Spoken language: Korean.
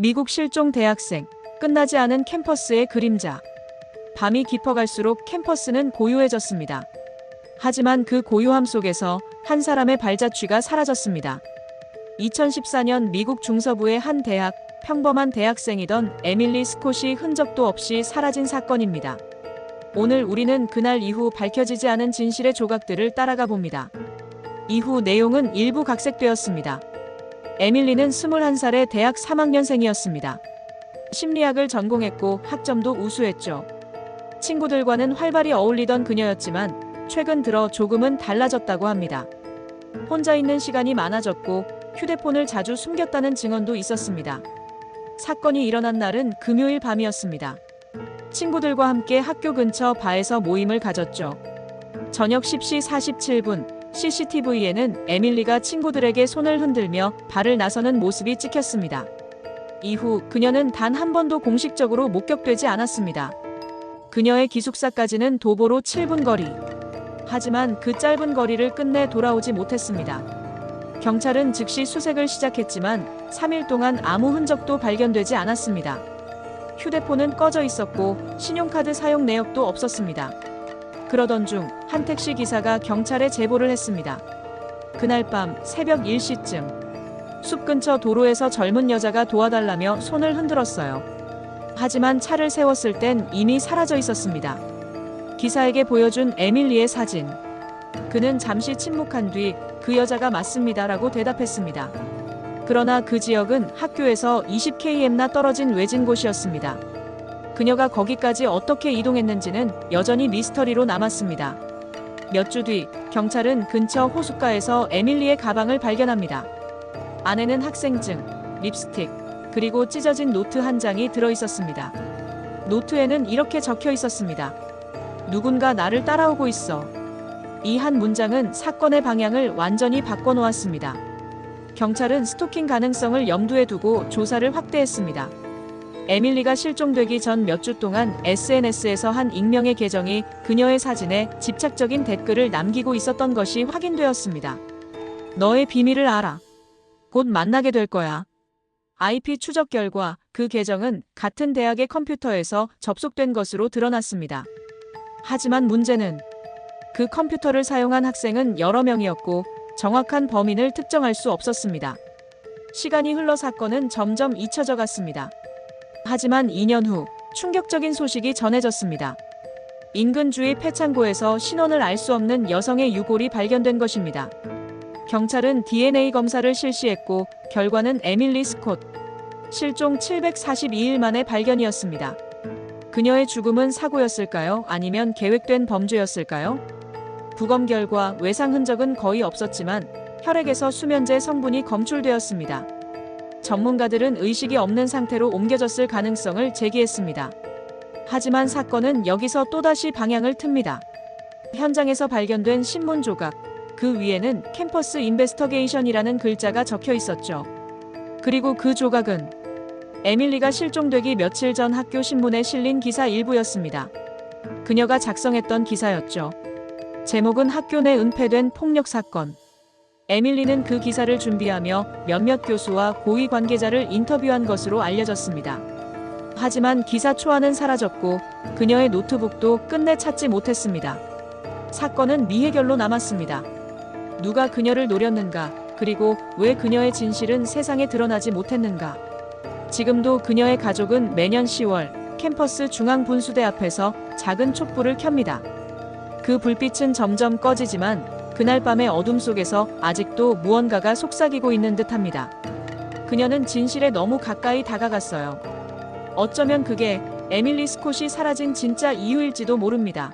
미국 실종 대학생, 끝나지 않은 캠퍼스의 그림자. 밤이 깊어갈수록 캠퍼스는 고요해졌습니다. 하지만 그 고요함 속에서 한 사람의 발자취가 사라졌습니다. 2014년 미국 중서부의 한 대학, 평범한 대학생이던 에밀리 스콧이 흔적도 없이 사라진 사건입니다. 오늘 우리는 그날 이후 밝혀지지 않은 진실의 조각들을 따라가 봅니다. 이후 내용은 일부 각색되었습니다. 에밀리는 21살의 대학 3학년생이었습니다. 심리학을 전공했고 학점도 우수했죠. 친구들과는 활발히 어울리던 그녀였지만 최근 들어 조금은 달라졌다고 합니다. 혼자 있는 시간이 많아졌고 휴대폰을 자주 숨겼다는 증언도 있었습니다. 사건이 일어난 날은 금요일 밤이었습니다. 친구들과 함께 학교 근처 바에서 모임을 가졌죠. 저녁 10시 47분 CCTV에는 에밀리가 친구들에게 손을 흔들며 발을 나서는 모습이 찍혔습니다. 이후 그녀는 단 한 번도 공식적으로 목격되지 않았습니다. 그녀의 기숙사까지는 도보로 7분 거리. 하지만 그 짧은 거리를 끝내 돌아오지 못했습니다. 경찰은 즉시 수색을 시작했지만 3일 동안 아무 흔적도 발견되지 않았습니다. 휴대폰은 꺼져 있었고 신용카드 사용 내역도 없었습니다. 그러던 중 한 택시 기사가 경찰에 제보를 했습니다. 그날 밤 새벽 1시쯤 숲 근처 도로에서 젊은 여자가 도와달라며 손을 흔들었어요. 하지만 차를 세웠을 땐 이미 사라져 있었습니다. 기사에게 보여준 에밀리의 사진. 그는 잠시 침묵한 뒤 그 여자가 맞습니다라고 대답했습니다. 그러나 그 지역은 학교에서 20km나 떨어진 외진 곳이었습니다. 그녀가 거기까지 어떻게 이동했는지는 여전히 미스터리로 남았습니다. 몇 주 뒤 경찰은 근처 호숫가에서 에밀리의 가방을 발견합니다. 안에는 학생증, 립스틱, 그리고 찢어진 노트 한 장이 들어있었습니다. 노트에는 이렇게 적혀 있었습니다. 누군가 나를 따라오고 있어. 이 한 문장은 사건의 방향을 완전히 바꿔놓았습니다. 경찰은 스토킹 가능성을 염두에 두고 조사를 확대했습니다. 에밀리가 실종되기 전 몇 주 동안 SNS에서 한 익명의 계정이 그녀의 사진에 집착적인 댓글을 남기고 있었던 것이 확인되었습니다. 너의 비밀을 알아. 곧 만나게 될 거야. IP 추적 결과 그 계정은 같은 대학의 컴퓨터에서 접속된 것으로 드러났습니다. 하지만 문제는 그 컴퓨터를 사용한 학생은 여러 명이었고 정확한 범인을 특정할 수 없었습니다. 시간이 흘러 사건은 점점 잊혀져 갔습니다. 하지만 2년 후 충격적인 소식이 전해졌습니다. 인근 주의 패창고에서 신원을 알 수 없는 여성의 유골이 발견된 것입니다. 경찰은 DNA 검사를 실시했고 결과는 에밀리 스콧. 실종 742일 만에 발견이었습니다. 그녀의 죽음은 사고였을까요? 아니면 계획된 범죄였을까요? 부검 결과 외상 흔적은 거의 없었지만 혈액에서 수면제 성분이 검출되었습니다. 전문가들은 의식이 없는 상태로 옮겨졌을 가능성을 제기했습니다. 하지만 사건은 여기서 또다시 방향을 틉니다. 현장에서 발견된 신문 조각, 그 위에는 캠퍼스 인베스터게이션이라는 글자가 적혀 있었죠. 그리고 그 조각은 에밀리가 실종되기 며칠 전 학교 신문에 실린 기사 일부였습니다. 그녀가 작성했던 기사였죠. 제목은 학교 내 은폐된 폭력 사건. 에밀리는 그 기사를 준비하며 몇몇 교수와 고위 관계자를 인터뷰한 것으로 알려졌습니다. 하지만 기사 초안은 사라졌고 그녀의 노트북도 끝내 찾지 못했습니다. 사건은 미해결로 남았습니다. 누가 그녀를 노렸는가, 그리고 왜 그녀의 진실은 세상에 드러나지 못했는가. 지금도 그녀의 가족은 매년 10월 캠퍼스 중앙분수대 앞에서 작은 촛불을 켭니다. 그 불빛은 점점 꺼지지만 그날 밤의 어둠 속에서 아직도 무언가가 속삭이고 있는 듯합니다. 그녀는 진실에 너무 가까이 다가갔어요. 어쩌면 그게 에밀리 스콧이 사라진 진짜 이유일지도 모릅니다.